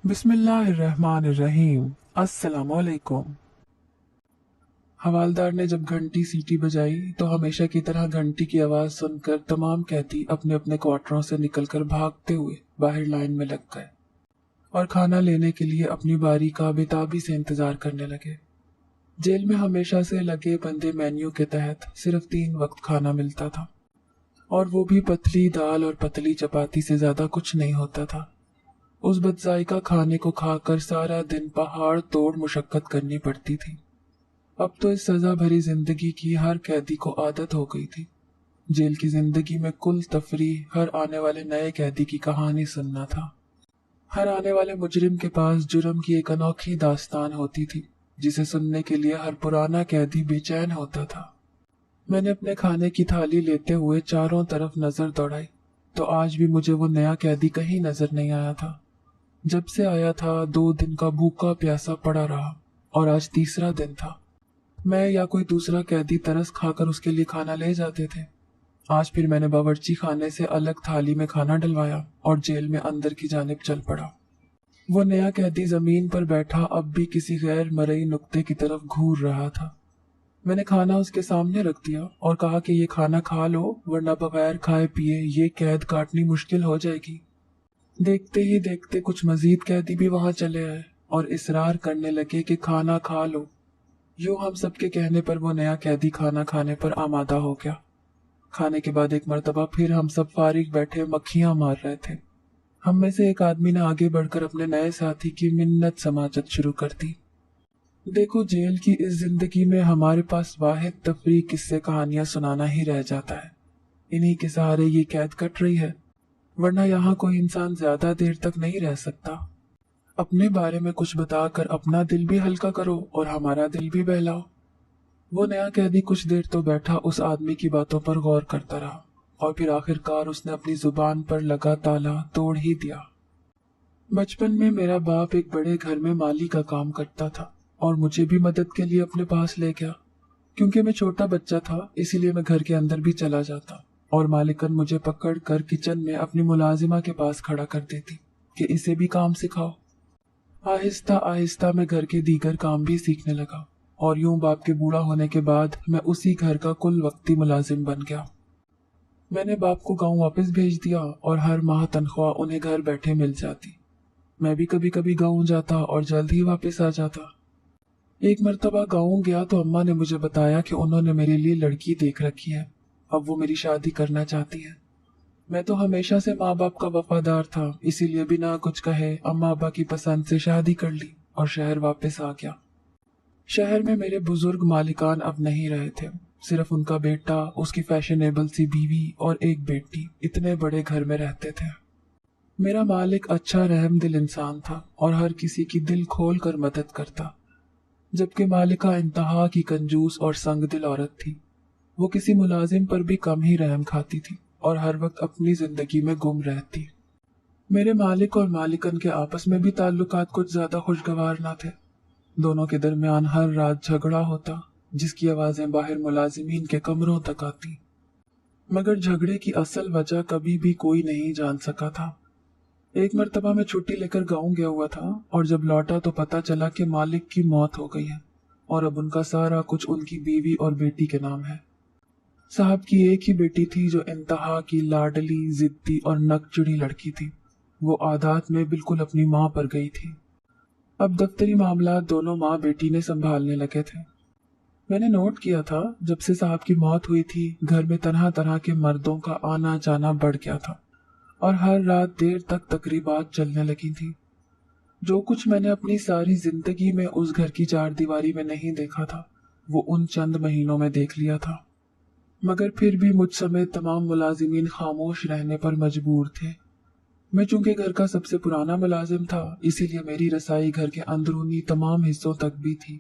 बिस्मिल्लाहिर्रहमानिर्रहीम। अस्सलाम वालेकुम। हवालदार ने जब घंटी सीटी बजाई तो हमेशा की तरह घंटी की आवाज सुनकर तमाम कैदी अपने अपने क्वार्टरों से निकलकर भागते हुए बाहर लाइन में लग गए और खाना लेने के लिए अपनी बारी का बेताबी से इंतजार करने लगे। जेल में हमेशा से लगे बंदे मेन्यू के तहत सिर्फ 3 वक्त खाना मिलता था, और वो भी पतली दाल और पतली चपाती से ज्यादा कुछ नहीं होता था। उस बदजायका खाने को खाकर सारा दिन पहाड़ तोड़ मुशक्कत करनी पड़ती थी। अब तो इस सजा भरी जिंदगी की हर कैदी को आदत हो गई थी। जेल की जिंदगी में कुल तफरीह हर आने वाले नए कैदी की कहानी सुनना था। हर आने वाले मुजरिम के पास जुर्म की एक अनोखी दास्तान होती थी, जिसे सुनने के लिए हर पुराना कैदी बेचैन होता था। मैंने अपने खाने की थाली लेते हुए चारों तरफ नजर दौड़ाई, तो आज भी मुझे वो नया कैदी कहीं नजर नहीं आया था। जब से आया था 2 दिन का भूखा प्यासा पड़ा रहा, और आज तीसरा दिन था। मैं या कोई दूसरा कैदी तरस खाकर उसके लिए खाना ले जाते थे। आज फिर मैंने बावर्ची खाने से अलग थाली में खाना डलवाया और जेल में अंदर की जानिब चल पड़ा। वो नया कैदी जमीन पर बैठा अब भी किसी गैर मरई नुक्ते की तरफ घूर रहा था। मैंने खाना उसके सामने रख दिया और कहा कि ये खाना खा लो, वरना बगैर खाए पिए ये कैद काटनी मुश्किल हो जाएगी। देखते ही देखते कुछ मजीद कैदी भी वहां चले आए और इसरार करने लगे कि खाना खा लो। यूं हम सबके कहने पर वो नया कैदी खाना खाने पर आमादा हो गया। खाने के बाद एक मर्तबा फिर हम सब फारिग बैठे मक्खियां मार रहे थे। हम में से एक आदमी ने आगे बढ़कर अपने नए साथी की मिन्नत समाजत शुरू कर दी। देखो, जेल की इस जिंदगी में हमारे पास वाहिद तफरीह किस्से कहानियां सुनाना ही रह जाता है। इन्हीं के सहारे ये कैद कट रही है, वरना यहाँ कोई इंसान ज्यादा देर तक नहीं रह सकता। अपने बारे में कुछ बताकर अपना दिल भी हल्का करो और हमारा दिल भी बहलाओ। वो नया कैदी कुछ देर तो बैठा उस आदमी की बातों पर गौर करता रहा, और फिर आखिरकार उसने अपनी जुबान पर लगा ताला तोड़ ही दिया। बचपन में मेरा बाप एक बड़े घर में माली का काम करता था और मुझे भी मदद के लिए अपने पास ले गया। क्योंकि मैं छोटा बच्चा था, इसीलिए मैं घर के अंदर भी चला जाता और मालिकन मुझे पकड़ कर किचन में अपनी मुलाजिमा के पास खड़ा कर देती कि इसे भी काम सिखाओ। आहिस्ता आहिस्ता मैं घर के दीगर काम भी सीखने लगा, और यूं बाप के बूढ़ा होने के बाद मैं उसी घर का कुल वक्ती मुलाजिम बन गया। मैंने बाप को गांव वापस भेज दिया और हर माह तनख्वाह उन्हें घर बैठे मिल जाती। मैं भी कभी कभी गांव जाता और जल्द ही वापस आ जाता। एक मर्तबा गांव गया तो अम्मा ने मुझे बताया कि उन्होंने मेरे लिए लड़की देख रखी है। अब वो मेरी शादी करना चाहती है। मैं तो हमेशा से माँ बाप का वफादार था, इसीलिए बिना कुछ कहे अम्मा अब्बा की पसंद से शादी कर ली और शहर वापस आ गया। शहर में मेरे बुजुर्ग मालिकान अब नहीं रहे थे। सिर्फ उनका बेटा, उसकी फैशनेबल सी बीवी और एक बेटी इतने बड़े घर में रहते थे। मेरा मालिक अच्छा रहमदिल इंसान था और हर किसी की दिल खोल कर मदद करता, जबकि मालिका इंतहा की कंजूस और संगदिल औरत थी। वो किसी मुलाजिम पर भी कम ही रहम खाती थी और हर वक्त अपनी जिंदगी में गुम रहती। मेरे मालिक और मालिकन के आपस में भी ताल्लुकात कुछ ज्यादा खुशगवार न थे। दोनों के दरमियान हर रात झगड़ा होता, जिसकी आवाजें बाहर मुलाजिमीन के कमरों तक आती, मगर झगड़े की असल वजह कभी भी कोई नहीं जान सका था। एक मर्तबा मैं छुट्टी लेकर गांव गया हुआ था और जब लौटा तो पता चला कि मालिक की मौत हो गई है और अब उनका सारा कुछ उनकी बीवी और बेटी के नाम है। साहब की एक ही बेटी थी जो इंतहा की लाडली, जिद्दी और नकचड़ी लड़की थी। वो आदात में बिल्कुल अपनी माँ पर गई थी। अब दफ्तरी मामला दोनों माँ बेटी ने संभालने लगे थे। मैंने नोट किया था, जब से साहब की मौत हुई थी घर में तरह तरह के मर्दों का आना जाना बढ़ गया था और हर रात देर तक तकरीबात चलने लगी थी। जो कुछ मैंने अपनी सारी जिंदगी में उस घर की चार दीवारी में नहीं देखा था, वो उन चंद महीनों में देख लिया था। मगर फिर भी मुझ समेत तमाम मुलाजिमीन खामोश रहने पर मजबूर थे। मैं चूंकि घर का सबसे पुराना मुलाजिम था, इसीलिए मेरी रसाई घर के अंदरूनी तमाम हिस्सों तक भी थी।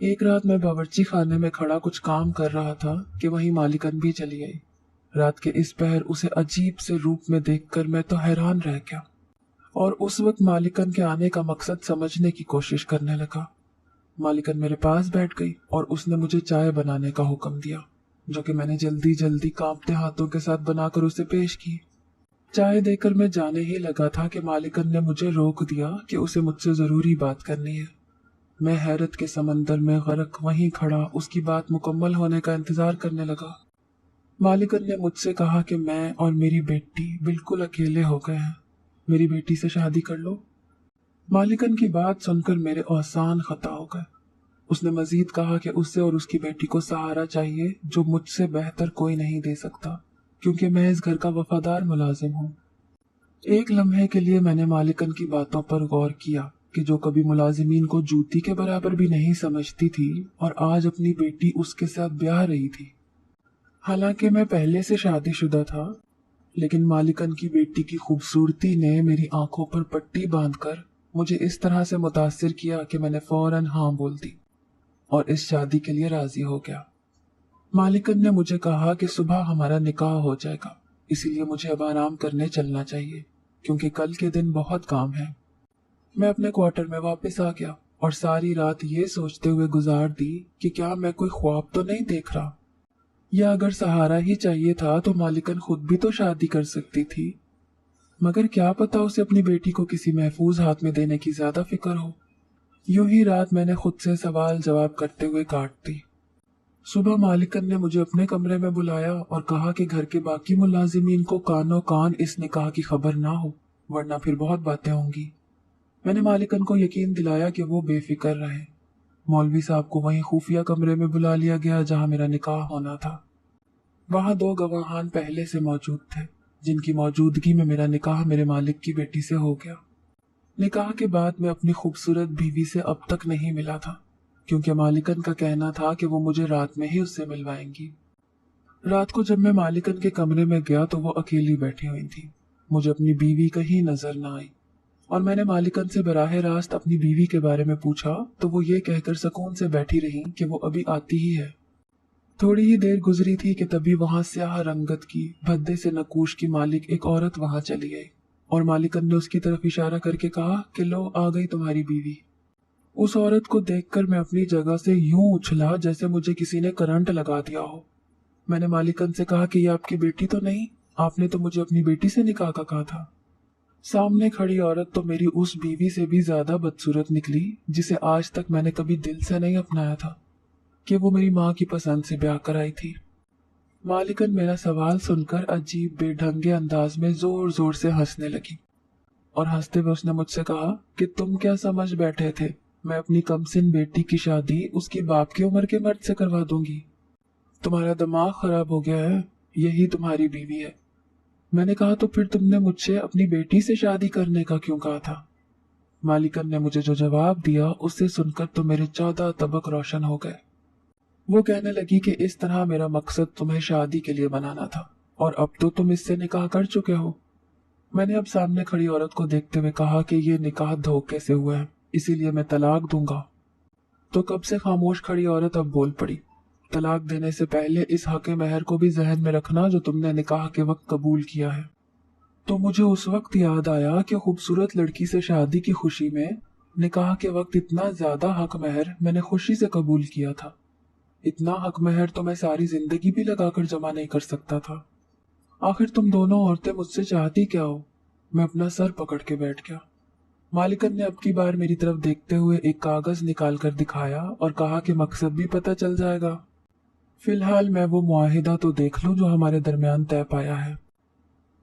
एक रात मैं बावर्ची खाने में खड़ा कुछ काम कर रहा था कि वहीं मालिकन भी चली आई। रात के इस पहर उसे अजीब से रूप में देखकर मैं तो हैरान रह गया और उस वक्त मालिकन के आने का मकसद समझने की कोशिश करने लगा। मालिकन मेरे पास बैठ गई और उसने मुझे चाय बनाने का हुक्म दिया, जो कि मैंने जल्दी जल्दी कांपते हाथों के साथ बनाकर उसे पेश की। चाय देकर मैं जाने ही लगा था कि मालिकन ने मुझे रोक दिया कि उसे मुझसे जरूरी बात करनी है। मैं हैरत के समंदर में गरक वहीं खड़ा उसकी बात मुकम्मल होने का इंतजार करने लगा। मालिकन ने मुझसे कहा कि मैं और मेरी बेटी बिल्कुल अकेले हो गए हैं, मेरी बेटी से शादी कर लो। मालिकन की बात सुनकर मेरे औसान खता हो गए। उसने मजीद कहा कि उसे और उसकी बेटी को सहारा चाहिए जो मुझसे बेहतर कोई नहीं दे सकता, क्योंकि मैं इस घर का वफादार मुलाजिम हूँ। एक लम्हे के लिए मैंने मालिकन की बातों पर गौर किया कि जो कभी मुलाजिमीन को जूती के बराबर भी नहीं समझती थी और आज अपनी बेटी उसके साथ ब्याह रही थी। हालांकि मैं पहले से शादीशुदा था, लेकिन मालिकन की बेटी की खूबसूरती ने मेरी आंखों पर पट्टी बांधकर मुझे इस तरह से मुतासिर किया कि मैंने फौरन हाँ बोल दी और इस शादी के लिए राजी हो गया। मालिकन ने मुझे कहा कि सुबह हमारा निकाह हो जाएगा, इसीलिए मुझे अब आराम करने चलना चाहिए क्योंकि कल के दिन बहुत काम है। मैं अपने क्वार्टर में वापस आ गया और सारी रात ये सोचते हुए गुजार दी कि क्या मैं कोई ख्वाब तो नहीं देख रहा, या अगर सहारा ही चाहिए था तो मालिकन खुद भी तो शादी कर सकती थी, मगर क्या पता उसे अपनी बेटी को किसी महफूज हाथ में देने की ज्यादा फिक्र हो। यूं ही रात मैंने खुद से सवाल जवाब करते हुए काट दी। सुबह मालिकन ने मुझे अपने कमरे में बुलाया और कहा कि घर के बाकी मुलाजिमीन को कानो कान इस निकाह की खबर ना हो, वरना फिर बहुत बातें होंगी। मैंने मालिकन को यकीन दिलाया कि वो बेफिक्र रहे। मौलवी साहब को वहीं खुफिया कमरे में बुला लिया गया जहां मेरा निकाह होना था। वहां 2 गवाहान पहले से मौजूद थे, जिनकी मौजूदगी में मेरा निकाह मेरे मालिक की बेटी से हो गया। निकाह के बाद मैं अपनी खूबसूरत बीवी से अब तक नहीं मिला था, क्योंकि मालिकन का कहना था कि वो मुझे रात में ही उससे मिलवाएंगी। रात को जब मैं मालिकन के कमरे में गया तो वो अकेली बैठी हुई थी। मुझे अपनी बीवी कहीं नजर न आई और मैंने मालिकन से बराह रास्त अपनी बीवी के बारे में पूछा तो वो ये कहकर सुकून से बैठी रही कि वो अभी आती ही है। थोड़ी ही देर गुजरी थी कि तभी वहां स्याह रंगत की भद्दे से नकूश की मालिक एक औरत वहां चली आई और मालिकन ने उसकी तरफ इशारा करके कहा कि लो आ गई तुम्हारी बीवी। उस औरत को देखकर मैं अपनी जगह से यूं उछला जैसे मुझे किसी ने करंट लगा दिया हो। मैंने मालिकन से कहा कि ये आपकी बेटी तो नहीं, आपने तो मुझे अपनी बेटी से निकाह का कहा था। सामने खड़ी औरत तो मेरी उस बीवी से भी ज्यादा बदसूरत निकली जिसे आज तक मैंने कभी दिल से नहीं अपनाया था कि वो मेरी माँ की पसंद से ब्याह कराई थी। मालिकन मेरा सवाल सुनकर अजीब बेढंगे अंदाज में जोर जोर से हंसने लगी और हंसते हुए उसने मुझसे कहा कि तुम क्या समझ बैठे थे मैं अपनी कमसिन बेटी की शादी उसकी बाप की उम्र के मर्द से करवा दूंगी? तुम्हारा दिमाग खराब हो गया है, यही तुम्हारी बीवी है। मैंने कहा तो फिर तुमने मुझसे अपनी बेटी से शादी करने का क्यों कहा था? मालिकन ने मुझे जो जवाब दिया उससे सुनकर तो मेरे 14 तबक रोशन हो गए। वो कहने लगी कि इस तरह मेरा मकसद तुम्हें शादी के लिए बनाना था और अब तो तुम इससे निकाह कर चुके हो। मैंने अब सामने खड़ी औरत को देखते हुए कहा कि ये निकाह धोखे से हुआ है, इसीलिए मैं तलाक दूंगा। तो कब से खामोश खड़ी औरत अब बोल पड़ी, तलाक देने से पहले इस हक़ महर को भी जहन में रखना जो तुमने निकाह के वक्त कबूल किया है। तो मुझे उस वक्त याद आया कि खूबसूरत लड़की से शादी की खुशी में निकाह के वक्त इतना ज्यादा हक महर मैंने खुशी से कबूल किया था। इतना हक महर तो मैं सारी जिंदगी भी लगाकर जमा नहीं कर सकता था। आखिर तुम दोनों औरतें मुझसे चाहती क्या हो? मैं अपना सर पकड़ के बैठ गया। मालिकन ने अब की बार मेरी तरफ देखते हुए एक कागज निकाल कर दिखाया और कहा कि मकसद भी पता चल जाएगा। फिलहाल मैं वो मुआहिदा तो देख लूं जो हमारे दरमियान तय पाया है।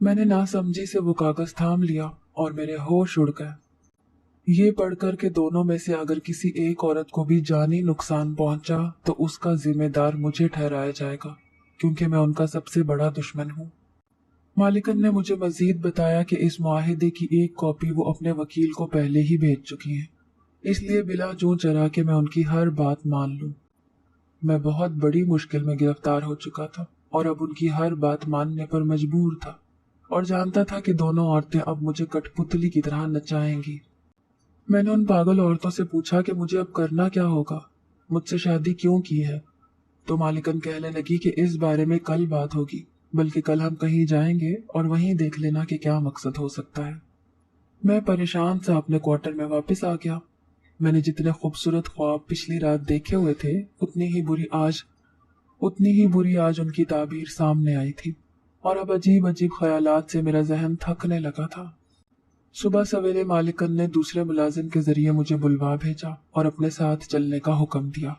मैंने नासमझी से वो कागज थाम लिया और मेरे होश उड़ गए। ये पढ़कर के दोनों में से अगर किसी एक औरत को भी जानी नुकसान पहुंचा तो उसका जिम्मेदार मुझे ठहराया जाएगा, क्योंकि मैं उनका सबसे बड़ा दुश्मन हूँ। मालिकन ने मुझे मजीद बताया कि इस मुआहिदे की एक कॉपी वो अपने वकील को पहले ही भेज चुकी हैं, इसलिए बिला जूं चरा के मैं उनकी हर बात मान लूं। मैं बहुत बड़ी मुश्किल में गिरफ्तार हो चुका था और अब उनकी हर बात मानने पर मजबूर था और जानता था कि दोनों औरतें अब मुझे कठपुतली की तरह नचाएंगी। मैंने उन पागल औरतों से पूछा कि मुझे अब करना क्या होगा, मुझसे शादी क्यों की है? तो मालिकन कहने लगी कि इस बारे में कल बात होगी, बल्कि कल हम कहीं जाएंगे और वहीं देख लेना कि क्या मकसद हो सकता है। मैं परेशान सा अपने क्वार्टर में वापस आ गया। मैंने जितने खूबसूरत ख्वाब पिछली रात देखे हुए थे उतनी ही बुरी आज उनकी ताबीर सामने आई थी और अब अजीब अजीब ख्यालात से मेरा जहन थकने लगा था। सुबह सवेरे मालिकन ने दूसरे मुलाजिम के जरिए मुझे बुलवा भेजा और अपने साथ चलने का हुक्म दिया।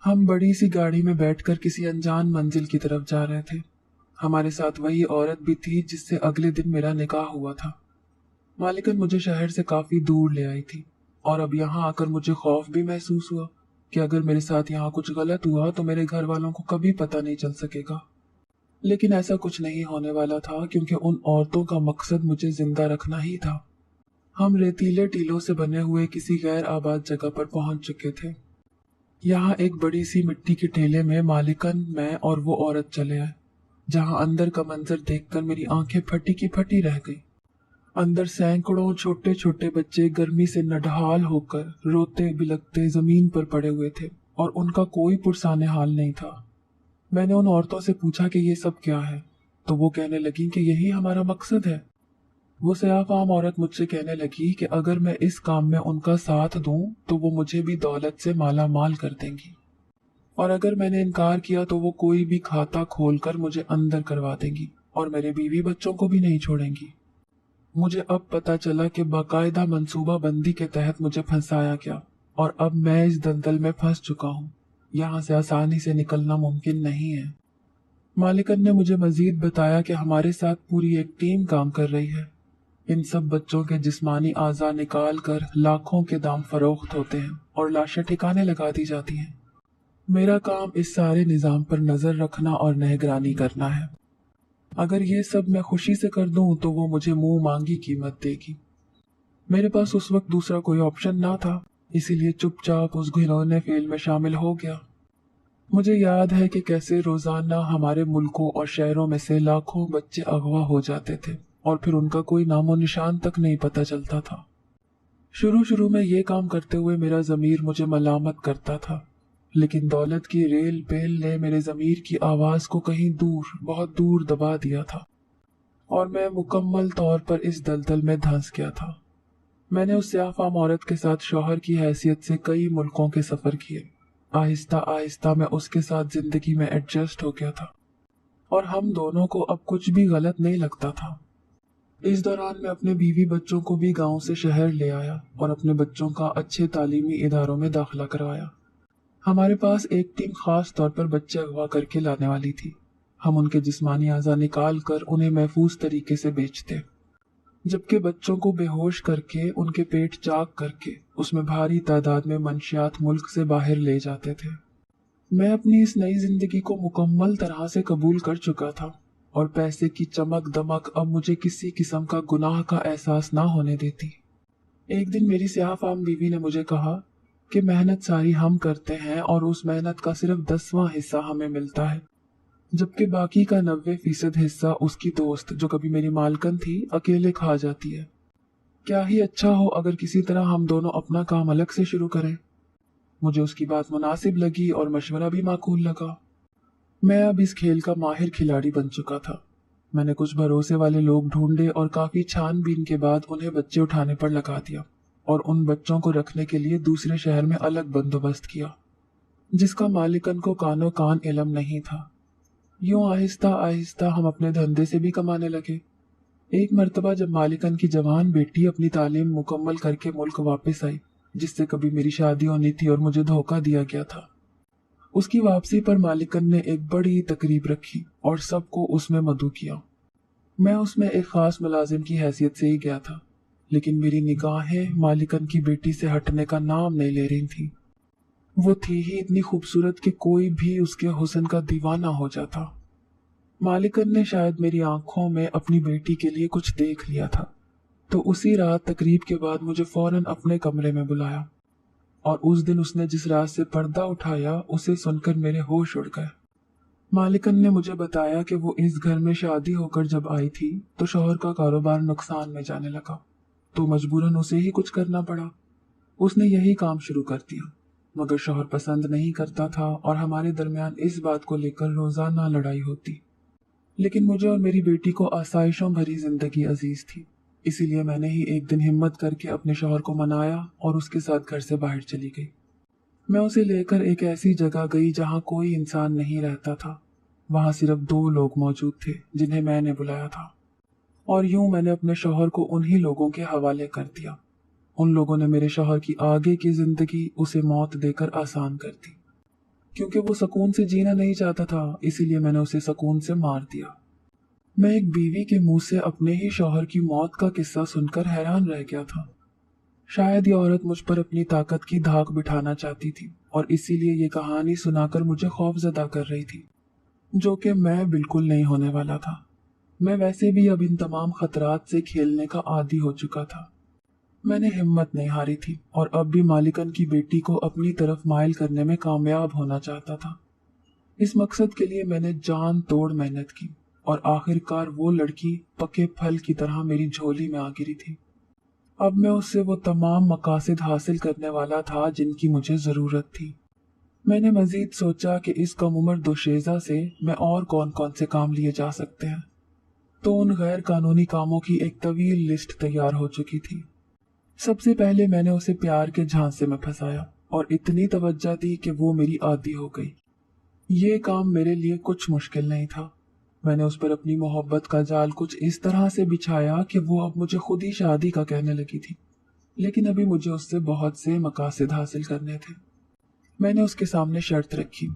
हम बड़ी सी गाड़ी में बैठकर किसी अनजान मंजिल की तरफ जा रहे थे। हमारे साथ वही औरत भी थी जिससे अगले दिन मेरा निकाह हुआ था। मालिकन मुझे शहर से काफी दूर ले आई थी और अब यहाँ आकर मुझे खौफ भी महसूस हुआ कि अगर मेरे साथ यहाँ कुछ गलत हुआ तो मेरे घर वालों को कभी पता नहीं चल सकेगा। लेकिन ऐसा कुछ नहीं होने वाला था, क्योंकि उन औरतों का मकसद मुझे जिंदा रखना ही था। हम रेतीले टीलों से बने हुए किसी गैर आबाद जगह पर पहुंच चुके थे। यहाँ एक बड़ी सी मिट्टी के ठेले में मालिकन, मैं और वो औरत चले आए, जहाँ अंदर का मंजर देखकर मेरी आंखें फटी की फटी रह गई। अंदर सैकड़ों छोटे छोटे बच्चे गर्मी से नढाल होकर रोते बिलखते जमीन पर पड़े हुए थे और उनका कोई पुरसाने हाल नहीं था। मैंने उन औरतों से पूछा कि ये सब क्या है, तो वो कहने लगी कि यही हमारा मकसद है। वो सयाफाम औरत मुझसे कहने लगी कि अगर मैं इस काम में उनका साथ दूं तो वो मुझे भी दौलत से माला माल कर देंगी, और अगर मैंने इनकार किया तो वो कोई भी खाता खोलकर मुझे अंदर करवा देंगी और मेरे बीवी बच्चों को भी नहीं छोड़ेंगी। मुझे अब पता चला कि बाकायदा मंसूबा बंदी के तहत मुझे फंसाया गया और अब मैं इस दलदल में फंस चुका हूँ। यहाँ से आसानी से निकलना मुमकिन नहीं है। मालिकन ने मुझे मजीद बताया कि हमारे साथ पूरी एक टीम काम कर रही है। इन सब बच्चों के जिस्मानी आज़ा निकाल कर लाखों के दाम फरोख्त होते हैं और लाशें ठिकाने लगा दी जाती हैं। मेरा काम इस सारे निज़ाम पर नज़र रखना और निगरानी करना है। अगर ये सब मैं खुशी से कर दूं तो वो मुझे मुंह मांगी कीमत देगी। मेरे पास उस वक्त दूसरा कोई ऑप्शन ना था, इसीलिए चुपचाप उस घिनौने फेल में शामिल हो गया। मुझे याद है कि कैसे रोजाना हमारे मुल्कों और शहरों में से लाखों बच्चे अगवा हो जाते थे और फिर उनका कोई नामो निशान तक नहीं पता चलता था। शुरू शुरू में ये काम करते हुए मेरा ज़मीर मुझे मलामत करता था, लेकिन दौलत की रेल पेल ने मेरे ज़मीर की आवाज़ को कहीं दूर, बहुत दूर दबा दिया था और मैं मुकम्मल तौर पर इस दलदल में धंस गया था। मैंने उस स्याफाम औरत के साथ शौहर की हैसियत से कई मुल्कों के सफ़र किए। आहिस्ता आहिस्ता मैं उसके साथ जिंदगी में एडजस्ट हो गया था और हम दोनों को अब कुछ भी गलत नहीं लगता था। इस दौरान मैं अपने बीवी बच्चों को भी गांव से शहर ले आया और अपने बच्चों का अच्छे तालीमी इदारों में दाखिला करवाया। हमारे पास एक टीम खास तौर पर बच्चे अगवा करके लाने वाली थी। हम उनके जिस्मानी आज़ा निकाल कर उन्हें महफूज तरीके से बेचते, जबकि बच्चों को बेहोश करके उनके पेट चाक करके उसमें भारी तादाद में मंशियात मुल्क से बाहर ले जाते थे। मैं अपनी इस नई जिंदगी को मुकम्मल तरह से कबूल कर चुका था और पैसे की चमक दमक अब मुझे किसी किस्म का गुनाह का एहसास ना होने देती। एक दिन मेरी स्याहफाम बीवी ने मुझे कहा कि मेहनत सारी हम करते हैं और उस मेहनत का सिर्फ 10वां हिस्सा हमें मिलता है, जबकि बाकी का 90% हिस्सा उसकी दोस्त, जो कभी मेरी मालकन थी, अकेले खा जाती है। क्या ही अच्छा हो अगर किसी तरह हम दोनों अपना काम अलग से शुरू करें। मुझे उसकी बात मुनासिब लगी और मशवरा भी माकूल लगा। मैं अब इस खेल का माहिर खिलाड़ी बन चुका था। मैंने कुछ भरोसे वाले लोग ढूंढे और काफी छानबीन के बाद उन्हें बच्चे उठाने पर लगा दिया और उन बच्चों को रखने के लिए दूसरे शहर में अलग बंदोबस्त किया, जिसका मालिकन को कानो कान इल्म नहीं था। यूं आहिस्ता आहिस्ता हम अपने धंधे से भी कमाने लगे। एक मर्तबा जब मालिकन की जवान बेटी अपनी तालीम मुकम्मल करके मुल्क वापस आई, जिससे कभी मेरी शादी होनी थी और मुझे धोखा दिया गया था, उसकी वापसी पर मालिकन ने एक बड़ी तकरीब रखी और सबको उसमें मदऊ किया। मैं उसमें एक खास मुलाजिम की हैसियत से ही गया था, लेकिन मेरी निगाहें मालिकन की बेटी से हटने का नाम नहीं ले रही थी। वो थी ही इतनी खूबसूरत कि कोई भी उसके हुस्न का दीवाना हो जाता। मालिकन ने शायद मेरी आंखों में अपनी बेटी के लिए कुछ देख लिया था, तो उसी रात तकरीब के बाद मुझे फौरन अपने कमरे में बुलाया और उस दिन उसने जिस रात से पर्दा उठाया उसे सुनकर मेरे होश उड़ गए। मालिकन ने मुझे बताया कि वो इस घर में शादी होकर जब आई थी तो शौहर का कारोबार नुकसान में जाने लगा, तो मजबूरन उसे ही कुछ करना पड़ा। उसने यही काम शुरू कर दिया, मगर शौहर पसंद नहीं करता था और हमारे दरमियान इस बात को लेकर रोजाना लड़ाई होती। लेकिन मुझे और मेरी बेटी को आसाइशों भरी जिंदगी अजीज थी, इसीलिए मैंने ही एक दिन हिम्मत करके अपने शौहर को मनाया और उसके साथ घर से बाहर चली गई। मैं उसे लेकर एक ऐसी जगह गई जहाँ कोई इंसान नहीं रहता था। वहां सिर्फ 2 लोग मौजूद थे जिन्हें मैंने बुलाया था, और यूं मैंने अपने शौहर को उन्हीं लोगों के हवाले कर दिया। उन लोगों ने मेरे शौहर की आगे की जिंदगी उसे मौत देकर आसान कर दी। क्योंकि वो सुकून से जीना नहीं चाहता था, इसीलिए मैंने उसे सुकून से मार दिया। मैं एक बीवी के मुंह से अपने ही शौहर की मौत का किस्सा सुनकर हैरान रह गया था। शायद ये औरत मुझ पर अपनी ताकत की धाक बिठाना चाहती थी और इसीलिए ये कहानी सुनाकर मुझे खौफजदा कर रही थी, जो कि मैं बिल्कुल नहीं होने वाला था। मैं वैसे भी अब इन तमाम खतरात से खेलने का आदी हो चुका था। मैंने हिम्मत नहीं हारी थी और अब भी मालिकन की बेटी को अपनी तरफ माइल करने में कामयाब होना चाहता था। इस मकसद के लिए मैंने जान तोड़ मेहनत की और आखिरकार वो लड़की पके फल की तरह मेरी झोली में आ गिरी थी। अब मैं उससे वो तमाम मकासद हासिल करने वाला था जिनकी मुझे जरूरत थी। मैंने मजीद सोचा कि इस कम उम्र दोशेजा से मैं और कौन कौन से काम लिए जा सकते हैं, तो उन गैर कानूनी कामों की एक तवील लिस्ट तैयार हो चुकी थी। सबसे पहले मैंने उसे प्यार के झांसे में फंसाया और इतनी तवज्जो दी कि वो मेरी आदी हो गई। ये काम मेरे लिए कुछ मुश्किल नहीं था। मैंने उस पर अपनी मोहब्बत का जाल कुछ इस तरह से बिछाया कि वो अब मुझे खुद ही शादी का कहने लगी थी, लेकिन अभी मुझे उससे बहुत से मकासद हासिल करने थे। मैंने उसके सामने शर्त रखी,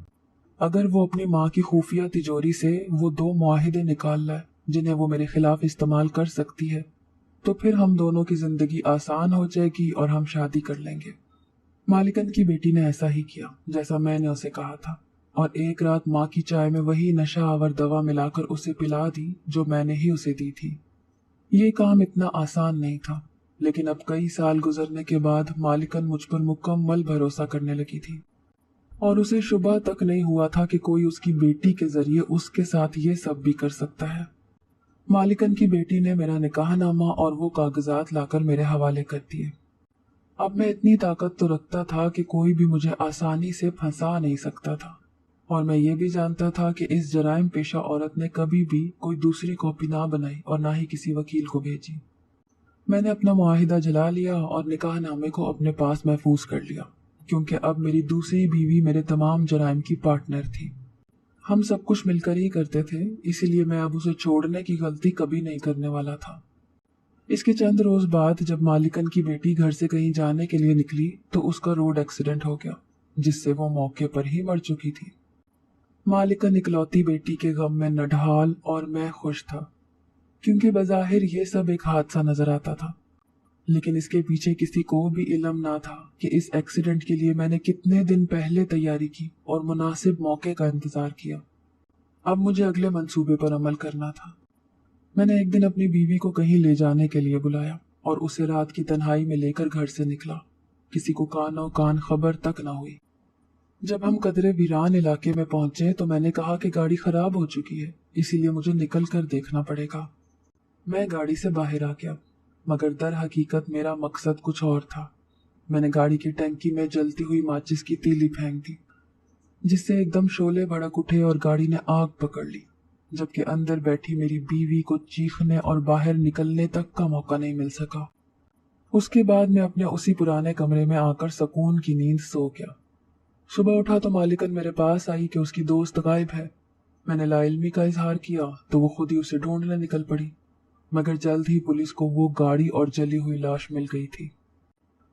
अगर वो अपनी माँ की खुफिया तिजोरी से वो 2 मुआहिदे निकाल लाए जिन्हें वो मेरे खिलाफ इस्तेमाल कर सकती है, तो फिर हम दोनों की जिंदगी आसान हो जाएगी और हम शादी कर लेंगे। मालिकन की बेटी ने ऐसा ही किया जैसा मैंने उसे कहा था, और एक रात माँ की चाय में वही नशा आवर दवा मिलाकर उसे पिला दी जो मैंने ही उसे दी थी। ये काम इतना आसान नहीं था, लेकिन अब कई साल गुजरने के बाद मालिकन मुझ पर मुकम्मल भरोसा करने लगी थी और उसे शुबा तक नहीं हुआ था कि कोई उसकी बेटी के जरिए उसके साथ ये सब भी कर सकता है। मालिकन की बेटी ने मेरा निकाहनामा और वो कागजात लाकर मेरे हवाले कर दिए। अब मैं इतनी ताकत तो रखता था कि कोई भी मुझे आसानी से फंसा नहीं सकता था, और मैं ये भी जानता था कि इस जराइम पेशा औरत ने कभी भी कोई दूसरी कॉपी ना बनाई और ना ही किसी वकील को भेजी। मैंने अपना मुआहिदा जला लिया और निकाहनामे को अपने पास महफूज कर लिया, क्योंकि अब मेरी दूसरी बीवी मेरे तमाम जराइम की पार्टनर थी। हम सब कुछ मिलकर ही करते थे, इसीलिए मैं अब उसे छोड़ने की गलती कभी नहीं करने वाला था। इसके चंद रोज बाद जब मालिकन की बेटी घर से कहीं जाने के लिए निकली तो उसका रोड एक्सीडेंट हो गया, जिससे वो मौके पर ही मर चुकी थी। मालिकन इकलौती बेटी के गम में नढाल और मैं खुश था, क्योंकि बज़ाहिर ये सब एक हादसा नजर आता था, लेकिन इसके पीछे किसी को भी इल्म ना था कि इस एक्सीडेंट के लिए मैंने कितने दिन पहले तैयारी की और मुनासिब मौके का इंतजार किया। अब मुझे अगले मंसूबे पर अमल करना था। मैंने एक दिन अपनी बीवी को कहीं ले जाने के लिए बुलाया और उसे रात की तन्हाई में लेकर घर से निकला। किसी को कानो कान खबर तक ना हुई। जब हम कदरे वीरान इलाके में पहुंचे तो मैंने कहा कि गाड़ी खराब हो चुकी है, इसीलिए मुझे निकल कर देखना पड़ेगा। मैं गाड़ी से बाहर आ गया, मगर दर हकीकत मेरा मकसद कुछ और था। मैंने गाड़ी की टंकी में जलती हुई माचिस की तीली फेंक दी, जिससे एकदम शोले भड़क उठे और गाड़ी ने आग पकड़ ली, जबकि अंदर बैठी मेरी बीवी को चीखने और बाहर निकलने तक का मौका नहीं मिल सका। उसके बाद मैं अपने उसी पुराने कमरे में आकर सुकून की नींद सो गया। सुबह उठा तो मालिकन मेरे पास आई कि उसकी दोस्त गायब है। मैंने लाइल्मी का इजहार किया तो वो खुद ही उसे ढूंढने निकल पड़ी, मगर जल्द ही पुलिस को वो गाड़ी और जली हुई लाश मिल गई थी।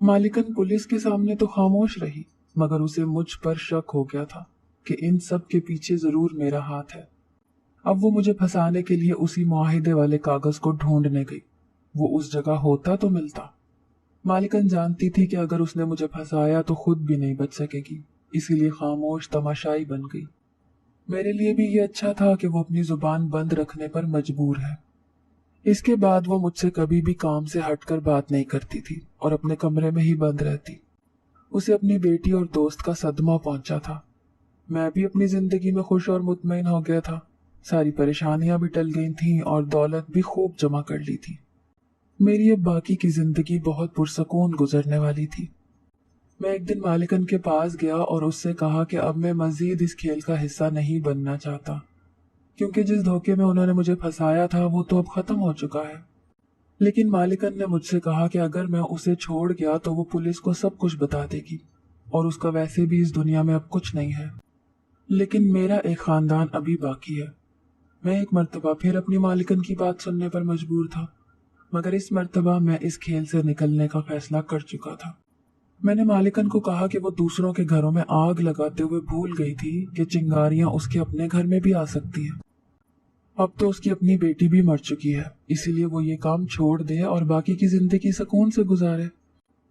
मालिकन पुलिस के सामने तो खामोश रही, मगर उसे मुझ पर शक हो गया था कि इन सब के पीछे जरूर मेरा हाथ है। अब वो मुझे फंसाने के लिए उसी मुआहिदे वाले कागज को ढूंढने गई। वो उस जगह होता तो मिलता। मालिकन जानती थी कि अगर उसने मुझे फंसाया तो खुद भी नहीं बच सकेगी, इसीलिए खामोश तमाशाई बन गई। मेरे लिए भी ये अच्छा था कि वो अपनी जुबान बंद रखने पर मजबूर है। इसके बाद वो मुझसे कभी भी काम से हटकर बात नहीं करती थी और अपने कमरे में ही बंद रहती। उसे अपनी बेटी और दोस्त का सदमा पहुंचा था। मैं भी अपनी जिंदगी में खुश और मुतमईन हो गया था। सारी परेशानियां भी टल गई थीं और दौलत भी खूब जमा कर ली थी। मेरी अब बाकी की जिंदगी बहुत पुरसकून गुजरने वाली थी। मैं एक दिन मालिकन के पास गया और उससे कहा कि अब मैं मजीद इस खेल का हिस्सा नहीं बनना चाहता, क्योंकि जिस धोखे में उन्होंने मुझे फंसाया था वो तो अब खत्म हो चुका है। लेकिन मालिकन ने मुझसे कहा कि अगर मैं उसे छोड़ गया तो वो पुलिस को सब कुछ बता देगी और उसका वैसे भी इस दुनिया में अब कुछ नहीं है। लेकिन मेरा एक खानदान अभी बाकी है। मैं एक मर्तबा फिर अपनी मालिकन की बात सुनने पर मजबूर था, मगर इस मर्तबा मैं इस खेल से निकलने का फैसला कर चुका था। मैंने मालिकन को कहा कि वो दूसरों के घरों में आग लगाते हुए भूल गई थी कि चिंगारियां उसके अपने घर में भी आ सकती हैं। अब तो उसकी अपनी बेटी भी मर चुकी है, इसीलिए वो ये काम छोड़ दे और बाकी की जिंदगी सुकून से गुजारे।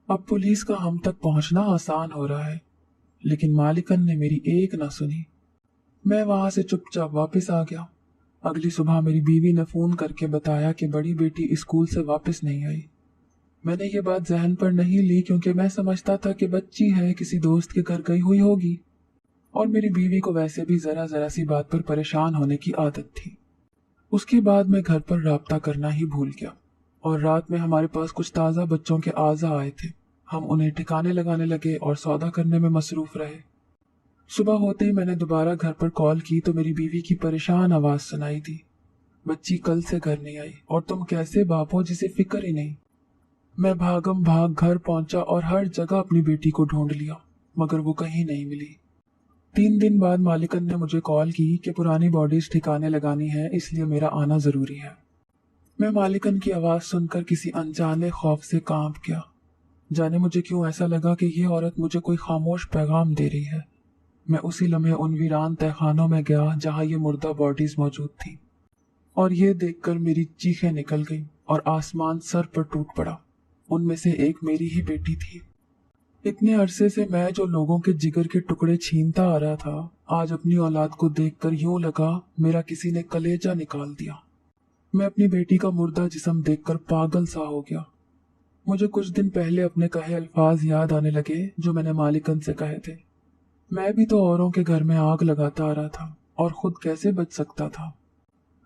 अब पुलिस का हम तक पहुंचना आसान हो रहा है, लेकिन मालिकन ने मेरी एक ना सुनी। मैं वहां से चुपचाप वापस आ गया। अगली सुबह मेरी बीवी ने फोन करके बताया कि बड़ी बेटी स्कूल से वापस नहीं आई। मैंने ये बात जहन पर नहीं ली, क्योंकि मैं समझता था कि बच्ची है, किसी दोस्त के घर गई हुई होगी, और मेरी बीवी को वैसे भी जरा जरा सी बात पर परेशान होने की आदत थी। उसके बाद मैं घर पर राब्ता करना ही भूल गया, और रात में हमारे पास कुछ ताज़ा बच्चों के आज़ा आए थे। हम उन्हें ठिकाने लगाने लगे और सौदा करने में मसरूफ रहे। सुबह होते ही मैंने दोबारा घर पर कॉल की तो मेरी बीवी की परेशान आवाज सुनाई दी। बच्ची कल से घर नहीं आई, और तुम कैसे बाप हो जिसे फिक्र ही नहीं। मैं भागम भाग घर पहुंचा और हर जगह अपनी बेटी को ढूंढ लिया, मगर वो कहीं नहीं मिली। 3 दिन बाद मालिकन ने मुझे कॉल की कि पुरानी बॉडीज ठिकाने लगानी है, इसलिए मेरा आना जरूरी है। मैं मालिकन की आवाज सुनकर किसी अनजाने खौफ से कांप गया। जाने मुझे क्यों ऐसा लगा कि ये औरत मुझे कोई खामोश पैगाम दे रही है। मैं उसी लम्हे उन वीरान तहखानों में गया जहां ये मुर्दा बॉडीज मौजूद थी, और ये देखकर मेरी चीखें निकल गई और आसमान सर पर टूट पड़ा। उनमें से एक मेरी ही बेटी थी। इतने अरसे से मैं जो लोगों के जिगर के टुकड़े छीनता आ रहा था, आज अपनी औलाद को देखकर यूं लगा मेरा किसी ने कलेजा निकाल दिया। मैं अपनी बेटी का मुर्दा जिस्म देखकर पागल सा हो गया। मुझे कुछ दिन पहले अपने कहे अल्फाज याद आने लगे जो मैंने मालिकन से कहे थे। मैं भी तो औरों के घर में आग लगाता आ रहा था, और खुद कैसे बच सकता था।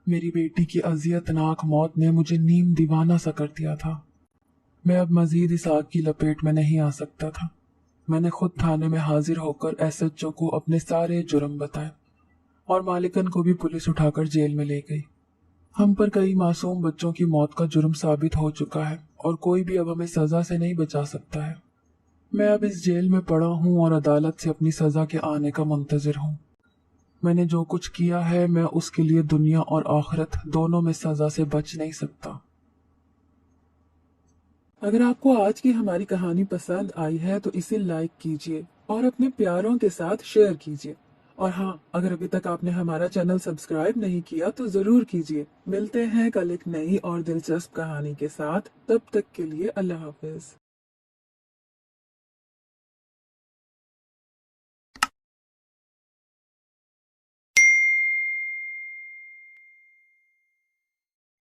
मेरी बेटी की अजियतनाक मौत ने मुझे नीम दीवाना सा कर दिया था। मैं अब मजीद इस आग की लपेट में नहीं आ सकता था। मैंने खुद थाने में हाजिर होकर एसएचओ को अपने सारे जुर्म बताए, और मालिकन को भी पुलिस उठाकर जेल में ले गई। हम पर कई मासूम बच्चों की मौत का जुर्म साबित हो चुका है, और कोई भी अब हमें सजा से नहीं बचा सकता है। मैं अब इस जेल में पड़ा हूँ और अदालत से अपनी सजा के आने का मुंतजिर हूँ। मैंने जो कुछ किया है, मैं उसके लिए दुनिया और आखिरत दोनों में सजा से बच नहीं सकता। अगर आपको आज की हमारी कहानी पसंद आई है तो इसे लाइक कीजिए और अपने प्यारों के साथ शेयर कीजिए। और हाँ, अगर अभी तक आपने हमारा चैनल सब्सक्राइब नहीं किया तो जरूर कीजिए। मिलते हैं कल एक नई और दिलचस्प कहानी के साथ। तब तक के लिए अल्लाह हाफिज।